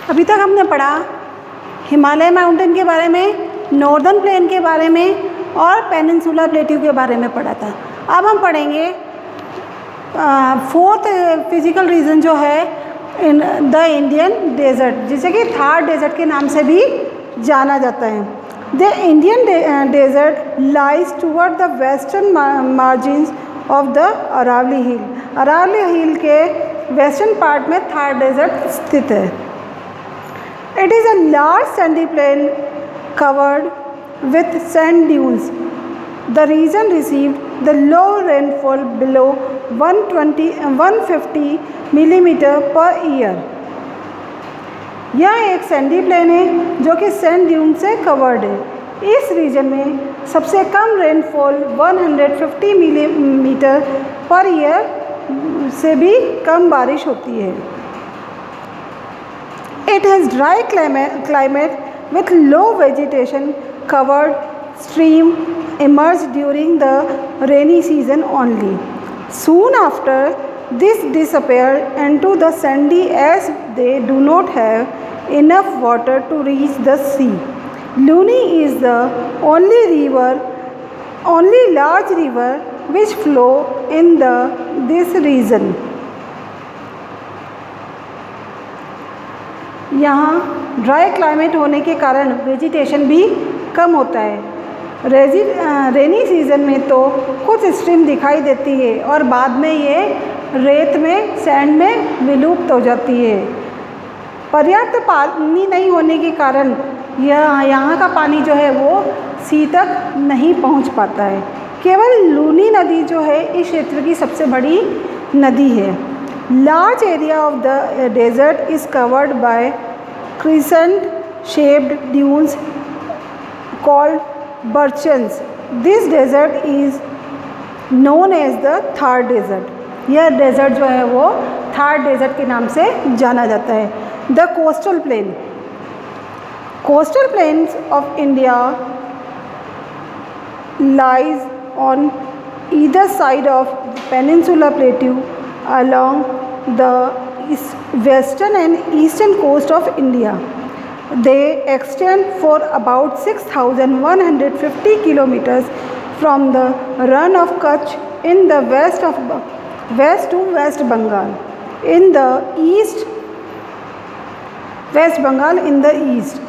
अभी तक हमने पढ़ा हिमालय माउंटेन के बारे में, नॉर्दर्न प्लेन के बारे में और पेनिनसुला प्लेट्यू के बारे में पढ़ा था। अब हम पढ़ेंगे फोर्थ फिजिकल रीजन जो है द इंडियन डेजर्ट, जिसे कि थार डेजर्ट के नाम से भी जाना जाता है। The Indian desert lies toward the western margins of the Aravalli hill. Aravalli hill के वेस्टर्न पार्ट में थार डेजर्ट स्थित है। It is a large sandy plain covered with sand dunes. The region received the low rainfall below 150 millimeter per year. यह एक Sandy plane है जो कि sand dune से कवर्ड है। इस रीजन में सबसे कम रेनफॉल 150 मिलीमीटर पर ईयर से भी कम बारिश होती है। It has dry climate with low vegetation. Covered stream emerge during the rainy season only. Soon after, this disappear into the sandy as they do not have enough water to reach the sea. Luni is the only large river which flow in this region. यहाँ dry climate होने के कारण vegetation भी कम होता है। Rainy season में तो कुछ स्ट्रीम दिखाई देती है और बाद में ये रेत में, सैंड में विलुप्त हो जाती है। पर्याप्त पानी नहीं होने के कारण यहाँ का पानी जो है वो सी तक नहीं पहुँच पाता है। केवल लूनी नदी जो है इस क्षेत्र की सबसे बड़ी नदी है। Large area of the desert is covered by crescent-shaped dunes called burchens. This desert is known as the Thar Desert. यह डेजर्ट जो है वो थार डेजर्ट के नाम से जाना जाता है। The coastal plain. Coastal plains of India lies on either side of Peninsula Plateau along the western and eastern coast of India. They extend for about 6,150 kilometers from the Run of Kutch in the west to West Bengal. In the east, West Bengal in the east.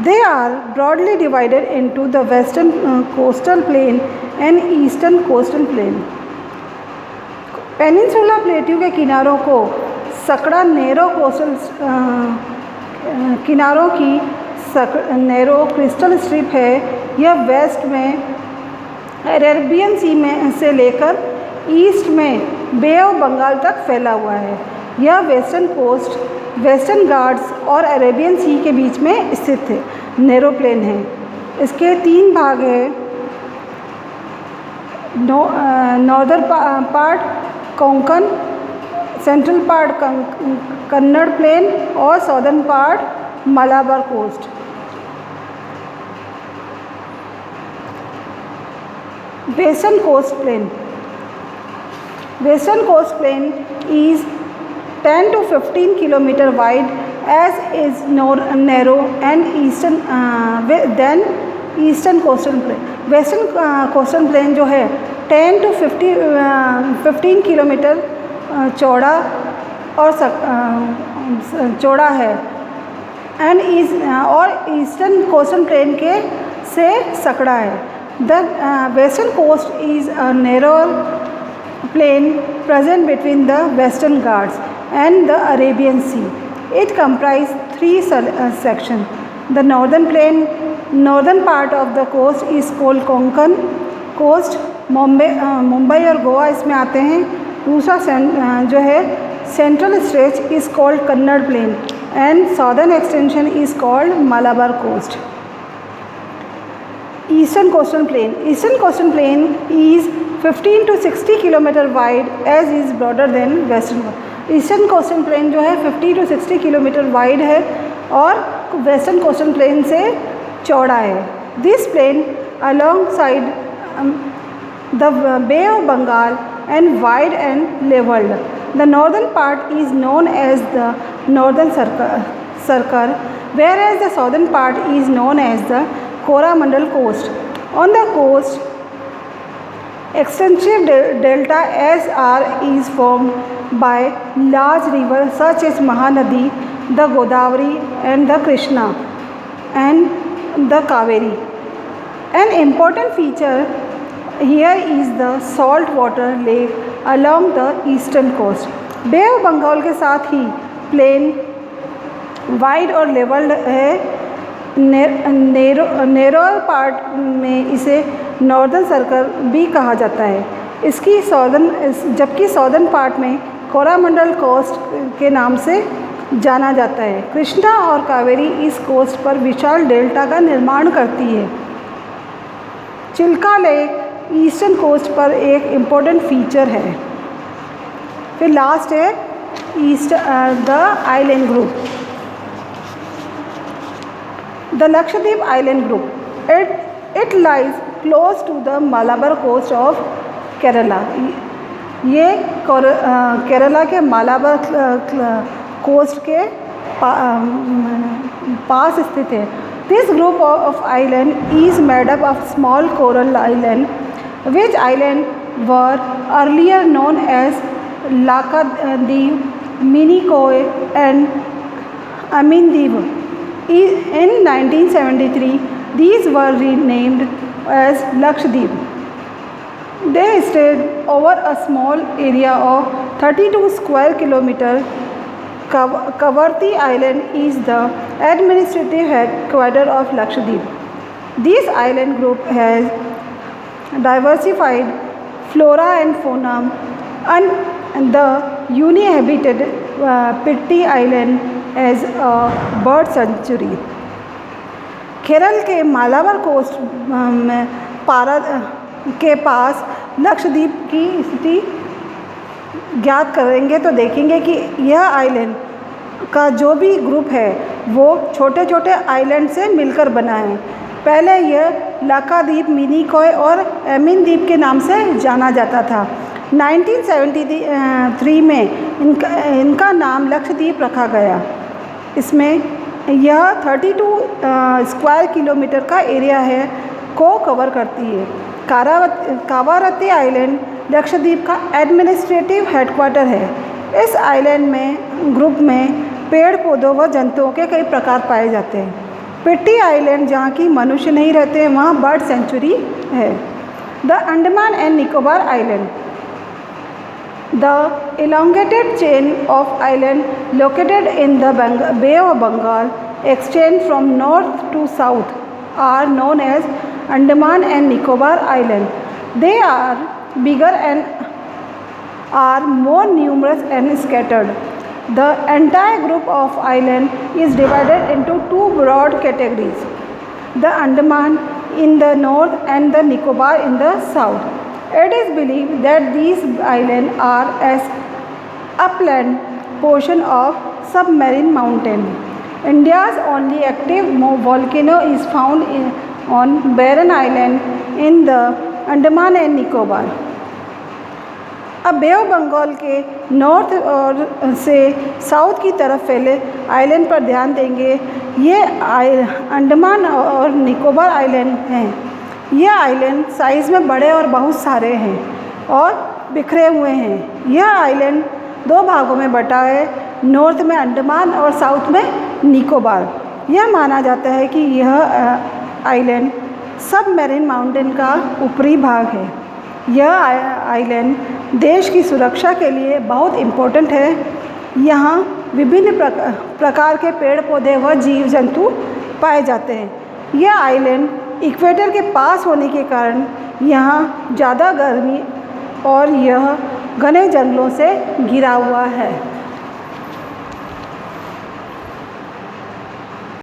They are broadly divided into the western coastal plain and eastern coastal plain. Peninsula plateau के किनारों को सकड़ा narrow coastal किनारों की narrow crystal strip है। यह waste में Arabian सी में से लेकर ईस्ट में बे ऑफ बंगाल तक फैला हुआ है। यह वेस्टर्न कोस्ट, वेस्टर्न घाट्स और अरेबियन सी के बीच में स्थित है, नैरो प्लेन है। इसके 3 भाग हैं। Northern part Konkan, central part Kannada plain और southern part Malabar coast. Western coast plain. Western coast plain is 10 to 15 kilometer wide as is narrow and than eastern coastal plain. Western coastal plain जो है 10 to 15 kilometre चौड़ा और चौड़ा है और eastern coastal plain के से सकड़ा है। The western coast is a narrow plain present between the Western Ghats and the Arabian Sea. It comprises 3 sections. The northern plain, northern part of the coast is called Konkan coast. Mumbai और गोवा इसमें आते हैं। दूसरा जो है central stretch is called Kannada plain and southern extension is called Malabar coast. Eastern coastal plain. Eastern coastal plain is 15 to 60 kilometer wide as is broader than western. Eastern coastal plain जो है 50 to 60 kilometre wide है और western coastal plain से चौड़ा है। This plain alongside the Bay of Bengal and wide and leveled. The northern part is known as the northern circle, whereas the southern part is known as the Coromandel coast. On the coast, extensive delta SR is formed by large rivers such as Mahanadi, the Godavari and the Krishna and the Kaveri. An important feature here is the saltwater lake along the eastern coast. Bay of Bengal के साथ ही plain wide और levelled है. Narrower part में इसे northern circle भी कहा जाता है. इसकी जबकि सॉर्दर्न पार्ट में कोरामंडल कोस्ट के नाम से जाना जाता है. कृष्णा और कावेरी इस कोस्ट पर विशाल डेल्टा का निर्माण करती है. चिल्का लेक ईस्टर्न कोस्ट पर एक इम्पोर्टेंट फीचर है. फिर लास्ट है east the island group. The Lakshadweep island group it lies close to the Malabar coast of Kerala. ये केरला के मालाबार कोस्ट के पास स्थित है. This group of island is made up of small coral island which islands were earlier known as Lakshadweep, Minikoy and Amindiv. In 1973, these were renamed as Lakshadweep. They spread over a small area of 32 square kilometers. Kavarti Island is the administrative headquarters of Lakshadweep. This island group has diversified flora and fauna, and the uninhabited Pitti Island as a bird sanctuary. Kerala के Malabar coast के पास लक्षद्वीप की स्थिति ज्ञात करेंगे तो देखेंगे कि यह आइलैंड का जो भी ग्रुप है वो छोटे छोटे आइलैंड से मिलकर बना है. पहले यह लाक्षाद्वीप, मिनिकॉय और एमिन द्वीप के नाम से जाना जाता था. 1973 में इनका नाम लक्षद्वीप रखा गया. इसमें यह 32 स्क्वायर किलोमीटर का एरिया है को कवर करती है. कावारती आइलैंड लक्षद्वीप का एडमिनिस्ट्रेटिव हेडक्वार्टर है. इस आइलैंड में ग्रुप में पेड़ पौधों व जंतुओं के कई प्रकार पाए जाते हैं. पिट्टी आइलैंड जहाँ की मनुष्य नहीं रहते हैं वहाँ बर्ड सेंचुरी है. The Andaman and Nicobar island. The elongated chain of island located in the Bay of Bengal extend from north to south are known as Andaman and Nicobar Island. They are bigger and are more numerous and scattered. The entire group of islands is divided into two broad categories, the Andaman in the north and the Nicobar in the south. It is believed that these islands are as upland portion of submarine mountain. India's only active volcano is found on Barren Island in the Andaman and Nicobar. अब बे of Bengal के north और से south की तरफ फैले island पर ध्यान देंगे. ये अंडमान और निकोबार आइलैंड हैं. ये आइलैंड साइज़ में बड़े और बहुत सारे हैं और बिखरे हुए हैं. यह आइलैंड दो भागों में बटा है, नॉर्थ में अंडमान और साउथ में निकोबार. यह माना जाता है कि यह आइलैंड सबमरीन माउंटेन का ऊपरी भाग है. यह आइलैंड देश की सुरक्षा के लिए बहुत इम्पोर्टेंट है. यहाँ विभिन्न प्रकार के पेड़ पौधे व जीव जंतु पाए जाते हैं. यह आइलैंड इक्वेटर के पास होने के कारण यहाँ ज़्यादा गर्मी और यह घने जंगलों से घिरा हुआ है.